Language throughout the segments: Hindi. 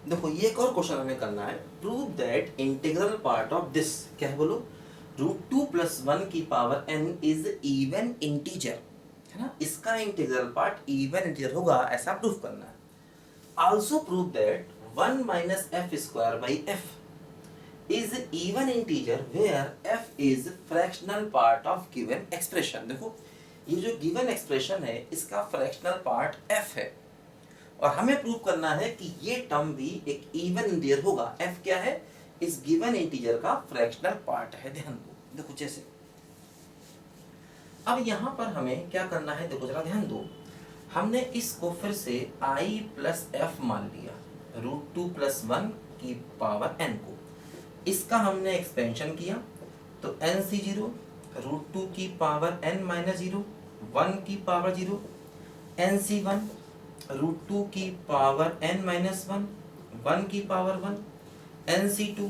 देखो ये एक और क्वेश्चन हमें करना है, prove that integral part of this, क्या है बोलो, √2 + 1 की power n is even integer, है ना, इसका इंटीग्रल पार्ट इवन इंटीजर होगा, ऐसा प्रूफ करना है। Also prove that 1 - f² is even integer where f is fractional part of given expression। देखो ये जो गिवन एक्सप्रेशन है इसका फ्रैक्शनल पार्ट f है, और हमें प्रूव करना है कि ये टर्म भी एक इवन इंटीजर होगा। f क्या है, इस गिवन इंटीजर का फ्रैक्शनल पार्ट है। ध्यान दो, देखो जैसे अब यहां पर हमें क्या करना है, देखो जरा ध्यान दो, हमने इसको फिर से i + f मान लिया, √2 + 1 की पावर n को, इसका हमने एक्सपेंशन किया तो nc0 √2 की पावर n - 0, 1 की पावर 0, nc1 √2 की पावर n - 1, 1 की पावर 1, nc2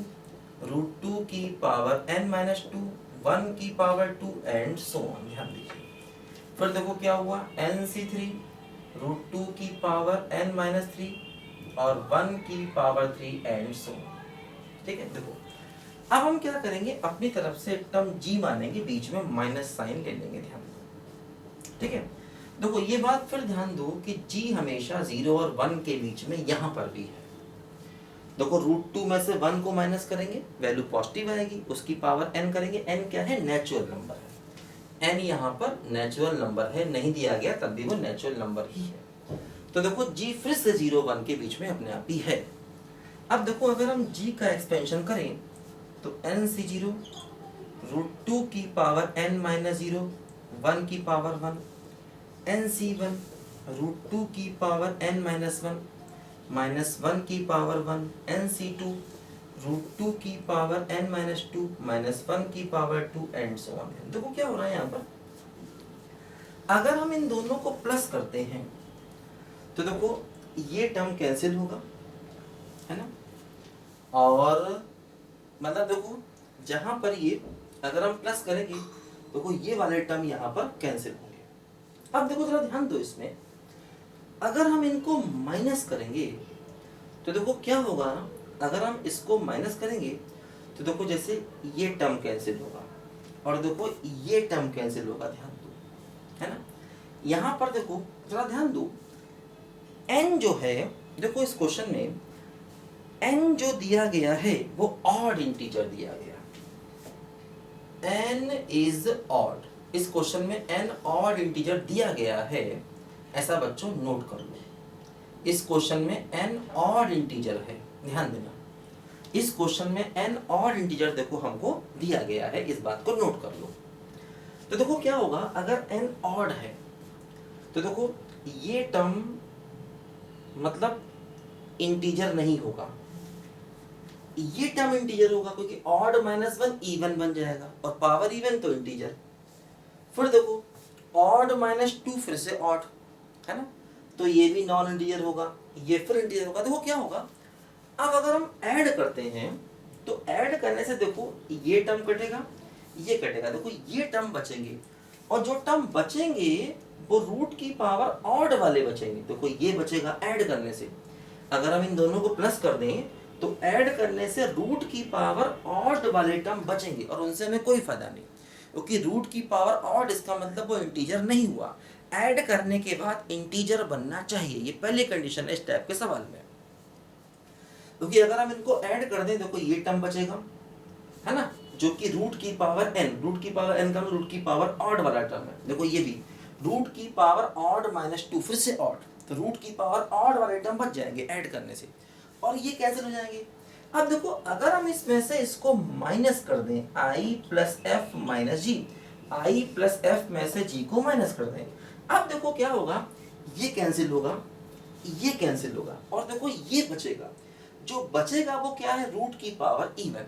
√2 की पावर n - 2, 1 की पावर 2 एंड सो ऑन। ध्यान दीजिए, फिर देखो क्या हुआ, nc3 √2 की पावर n - 3 और 1 की पावर 3 एंड सो ऑन। ठीक है, देखो अब हम क्या करेंगे, अपनी तरफ से टर्म g मानेंगे, बीच में माइनस साइन ले लेंगे। ध्यान दो, ठीक है, देखो ये बात फिर ध्यान दो कि g हमेशा 0 और 1 के बीच में यहां पर भी है। देखो √2 में से 1 को माइनस करेंगे, वैल्यू पॉजिटिव आएगी, उसकी पावर n करेंगे, n क्या है, नेचुरल नंबर है, n यहाँ पर नेचुरल नंबर है, नहीं दिया गया तब भी वो नेचुरल नंबर ही है। तो देखो g फिर से 0 1 के बीच में अपने आप ही है। अब देखो अगर हम g का एक्सपेंशन करें तो nc0 √2 की पावर n - 0, 1 की पावर 1, nc1 √2 की पावर n - 1, -1 की पावर 1, nc2 √2 की पावर n - 2, -1 की पावर 2 एंड सो ऑन। देखो क्या हो रहा है यहाँ पर, अगर हम इन दोनों को प्लस करते हैं तो देखो ये टर्म कैंसिल होगा, है ना, और मतलब देखो जहां पर ये अगर हम प्लस करेंगे तो देखो ये वाले टर्म यहाँ पर कैंसिल होंगे। अब देखो जरा ध्यान दो, इसमें अगर हम इनको माइनस करेंगे तो देखो क्या होगा, अगर हम इसको माइनस करेंगे तो देखो जैसे ये टर्म कैंसिल होगा और देखो ये टर्म कैंसिल होगा। ध्यान दो, है ना, यहाँ पर देखो जरा ध्यान दो, n जो है, देखो इस क्वेश्चन में n जो दिया गया है वो ऑड इंटीजर दिया गया, n इज ऑड, इस क्वेश्चन में n ऑड इंटीजर दिया गया है, ऐसा बच्चों नोट कर लो। इस क्वेश्चन में n ऑड इंटीजर है, ध्यान देना, इस क्वेश्चन में n ऑड इंटीजर देखो हमको दिया गया है, इस बात को नोट कर लो। तो देखो क्या होगा, अगर n ऑड है तो देखो ये टर्म मतलब इंटीजर नहीं होगा, ये टर्म इंटीजर होगा क्योंकि ऑड -1 इवन बन जाएगा और पावर इवन तो इंटीजर। फिर देखो ऑड -2 फिर से ऑड, है ना, तो ये भी नॉन इंटीजर होगा, ये फिर इंटीजर होगा। देखो क्या होगा, अब अगर हम ऐड करते हैं तो ऐड करने से देखो ये टर्म कटेगा, ये कटेगा, देखो ये टर्म बचेंगे, और जो टर्म बचेंगे वो रूट की पावर ऑड वाले बचेंगे। देखो ये बचेगा ऐड करने से, अगर हम इन दोनों को प्लस कर दें तो ऐड करने से रूट की पावर ऑड वाले टर्म बचेंगे और उनसे हमें कोई फायदा नहीं, क्योंकि रूट की पावर ऑड इसका मतलब वो इंटीजर नहीं हुआ, ऐड करने के बाद इंटीजर बनना चाहिए, ये पहली कंडीशन है इस टाइप के सवाल में। क्योंकि अगर हम इनको ऐड कर दें देखो ये टर्म बचेगा, है ना, जो कि रूट की पावर n, रूट की पावर n का रूट की पावर ऑड वाला टर्म है। देखो ये भी रूट की पावर ऑड -2 फिर से ऑड, तो रूट की पावर ऑड वाले टर्म बच जाएंगे ऐड करने से, और ये कैंसिल हो जाएंगे। अब देखो अगर हम इसमें से इसको माइनस कर दें, i + f - g, i + f में से g को माइनस कर दें, अब देखो क्या होगा, ये कैंसिल होगा, ये कैंसिल होगा, और देखो ये बचेगा, जो बचेगा वो क्या है, रूट की पावर इवन,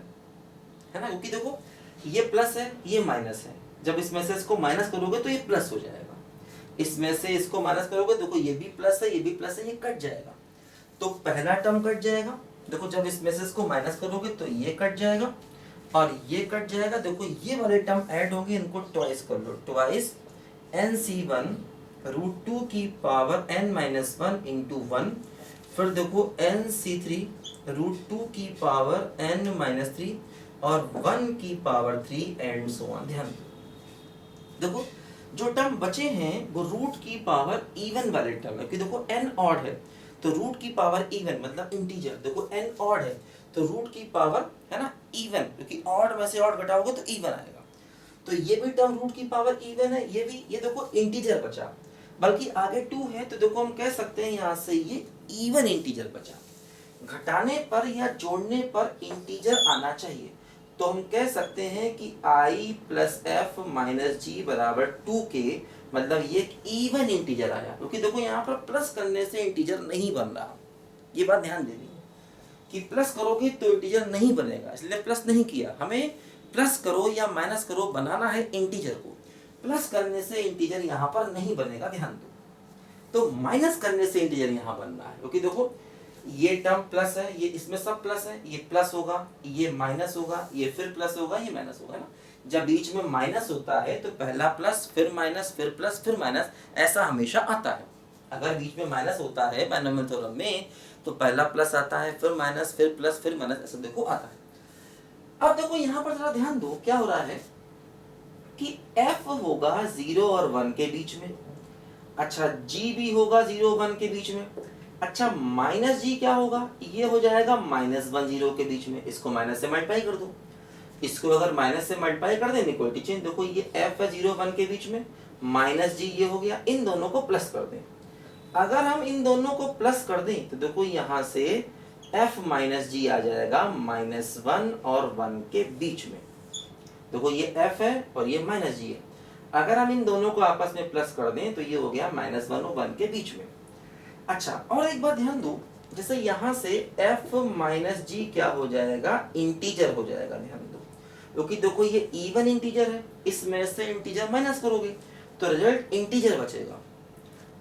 है ना, क्योंकि देखो ये प्लस है ये माइनस है, जब इसमें से इसको माइनस करोगे तो ये प्लस हो जाएगा, इसमें से इसको माइनस करोगे देखो ये भी प्लस है ये भी प्लस है, ये कट जाएगा, तो पहला टर्म कट जाएगा, देखो जब इसमें से इसको माइनस करोगे तो ये कट जाएगा और ये कट जाएगा, देखो ये वाले टर्म ऐड होंगे, इनको ट्वाइस कर लो, ट्वाइस nc1 √2 की पावर n - 1 × 1, फिर देखो n×√2 और 1/3 एंड सो ऑन। ध्यान देखो जो टर्म बचे हैं वो रूट की पावर इवन वाले टर्म है, क्योंकि देखो n ऑड है तो रूट की पावर इवन मतलब इंटीजर, देखो n ऑड है तो रूट की पावर है ना इवन, क्योंकि ऑड में से ऑड घटाओगे तो इवन आएगा। तो ये भी टर्म रूट की पावर इवन है, ये भी, ये देखो इंटीजर बचा, बल्कि आगे 2 है तो देखो हम कह सकते हैं यहाँ से ये इवन इंटीजर बचा। घटाने पर या जोड़ने पर इंटीजर आना चाहिए, तो हम कह सकते हैं कि i प्लस एफ माइनस जी बराबर 2k, मतलब ये एक इवन इंटीजर आया, क्योंकि देखो यहाँ पर प्लस करने से इंटीजर नहीं बन रहा। ये बात ध्यान देनी है कि प्लस करोगे तो इंटीजर नहीं बनेगा, इसलिए प्लस नहीं किया। हमें प्लस करो या माइनस करो बनाना है इंटीजर को, प्लस करने से इंटीजर यहाँ पर नहीं बनेगा, ध्यान दो। तो माइनस करने से इंटीजर यहाँ बन रहा है, क्योंकि देखो ये टर्म प्लस है, ये इसमें सब प्लस है, ये प्लस होगा, ये माइनस होगा, ये फिर प्लस होगा, ये माइनस होगा ना। जब बीच में माइनस होता है तो पहला प्लस फिर माइनस फिर प्लस फिर माइनस, ऐसा हमेशा आता है। अगर बीच में माइनस होता है बाइनोमियल थ्योरम में तो पहला प्लस आता है फिर माइनस फिर प्लस फिर माइनस, ऐसा देखो आता है। अब देखो यहाँ पर जरा ध्यान दो क्या हो रहा है कि f होगा 0 और 1 के बीच में, अच्छा g भी होगा 0 1 के बीच में, अच्छा माइनस जी क्या होगा, ये हो जाएगा -1 0 के बीच में। इसको माइनस से मल्टीप्लाई कर दो, इसको अगर माइनस से मल्टीप्लाई कर दें इक्वलिटी चेंज, देखो ये f है 0 1 के बीच में, माइनस जी ये हो गया, इन दोनों को प्लस कर दें। अगर हम इन दोनों को प्लस कर दें तो देखो यहाँ से f माइनस जी आ जाएगा -1 और 1 के बीच में। देखो ये f है और ये माइनस जी है, अगर हम इन दोनों को आपस में प्लस कर दें तो ये हो गया -1 और 1 के बीच में। अच्छा और एक बात ध्यान दो, जैसे यहाँ से f माइनस जी क्या हो जाएगा, इंटीजर हो जाएगा, ध्यान दो, क्योंकि देखो ये इवन इंटीजर है, इसमें से इंटीजर माइनस करोगे तो रिजल्ट इंटीजर बचेगा।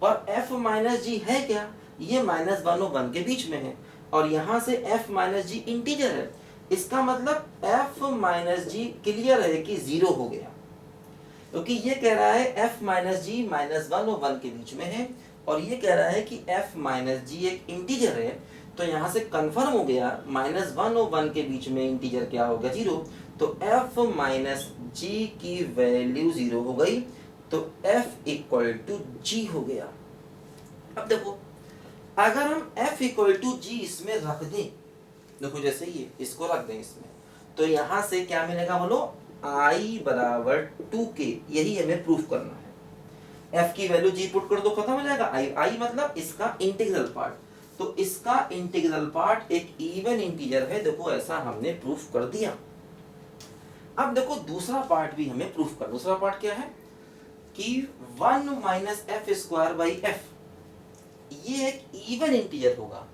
और f माइनस जी है क्या, ये -1 और 1 के बीच में है, और यहाँ से f माइनस जी इंटीजर है, इसका मतलब f माइनस जी क्लियर है कि 0 हो गया, क्योंकि ये कह रहा है f माइनस जी -1 और 1 के बीच में है, और ये कह रहा है कि f माइनस जी एक इंटीजर है, तो यहाँ से कंफर्म हो गया -1 और 1 के बीच में इंटीजर क्या होगा 0, तो f माइनस जी की वैल्यू 0 हो गई, तो f इक्वल टू जी हो गया। अब देखो अगर हम f इक्वल टू जी इसमें रख दें, देखो जैसे ये इसको रख दें इसमें, तो यहाँ से क्या मिलेगा बोलो, i बराबर 2k, यही हमें प्रूफ करना है। f की वैल्यू g पुट कर दो, खत्म हो जाएगा। i मतलब इसका इंटीग्रल पार्ट, तो इसका इंटीग्रल पार्ट एक इवन इंटीजर है, देखो ऐसा हमने प्रूफ कर दिया। अब देखो दूसरा पार्ट भी हमें प्रूफ कर, दूसरा पार्ट क्या है कि 1 minus F square by F, ये एक इवन इंटीजर होगा।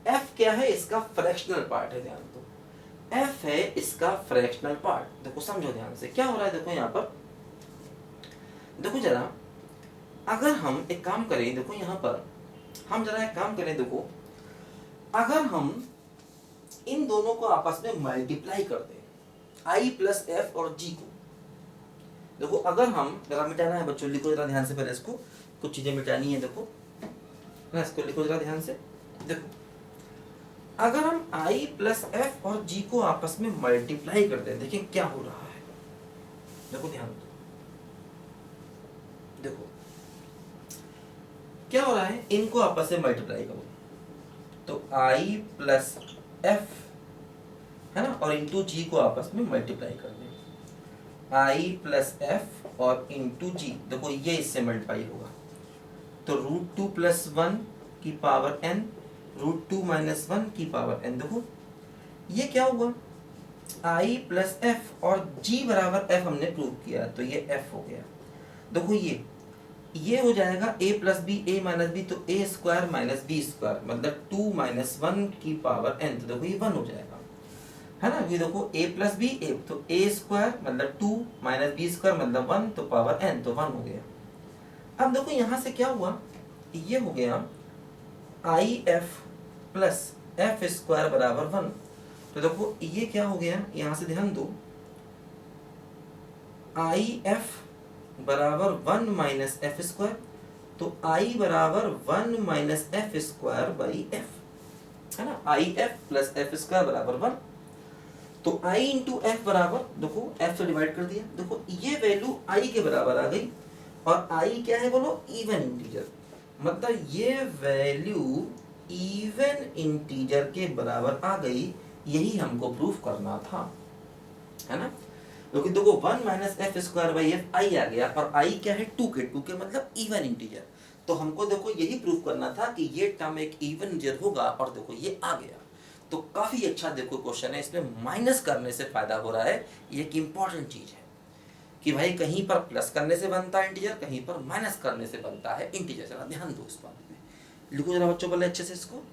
f क्या है, इसका फ्रैक्शनल पार्ट है, ध्यान दो, f है इसका फ्रैक्शनल पार्ट। देखो समझो ध्यान से क्या हो रहा है, देखो यहाँ पर देखो जरा, अगर हम एक काम करें, देखो यहाँ पर हम जरा एक काम करें, देखो अगर हम इन दोनों को आपस में मल्टीप्लाई कर दें i प्लस एफ और g को, देखो अगर हम जरा मिटाना है बच्चों, लिखो जरा ध्यान से, पहले इसको कुछ चीजें मिटानी है, देखो ना, इसको लिखो जरा ध्यान से। देखो अगर हम i प्लस एफ और g को आपस में मल्टीप्लाई कर दें, देखिए क्या हो रहा है, देखो ध्यान दो, देखो क्या हो रहा है, इनको आपस में मल्टीप्लाई करो तो i प्लस एफ है ना, और इंटू जी को आपस में मल्टीप्लाई कर दें, i प्लस एफ और इंटू जी, देखो ये इससे मल्टीप्लाई होगा तो √2 प्लस 1 की पावर n, √2 माइनस 1 की पावर n। देखो ये क्या हुआ, i प्लस एफ और g बराबर f हमने प्रूव किया, तो ये f हो गया। देखो ये हो जाएगा a plus b, a minus b, तो a square minus b square, मतलब 2 माइनस 1 की पावर n, तो देखो ये 1 हो जाएगा, है ना। ये देखो a प्लस बी, a तो a स्क्वायर मतलब 2 माइनस बी स्क्वायर मतलब 1, तो पावर n, तो 1 हो गया। अब देखो यहाँ से क्या हुआ, ये हो गया i f plus F square बराबर 1, तो देखो ये क्या हो गया, यहाँ से ध्यान दो, i f बराबर 1 माइनस एफ स्क्वायर, तो i बराबर 1 minus F square by F, है ना, I F plus F square बराबर 1। तो i इंटू एफ बराबर, देखो f से डिवाइड कर दिया, देखो ये वैल्यू i के बराबर आ गई, और i क्या है बोलो, इवन इंटीजर, मतलब ये वैल्यू इवन इंटीजर के बराबर आ गई, यही हमको प्रूफ करना था, है ना। क्योंकि देखो 1 minus F square by F I आ गया, और i क्या है 2 के मतलब इवन इंटीजर, तो हमको देखो यही प्रूफ करना था कि ये टर्म एक इवन इंटीजर होगा, और देखो ये आ गया। तो काफी अच्छा देखो क्वेश्चन है, इसमें माइनस करने से फायदा हो रहा है, ये एक इंपॉर्टेंट चीज है कि भाई कहीं पर प्लस करने से बनता है इंटीजर, कहीं पर माइनस करने से बनता है इंटीजर। चला ध्यान दो इस बात में, लिखो जरा बच्चों पहले अच्छे से इसको।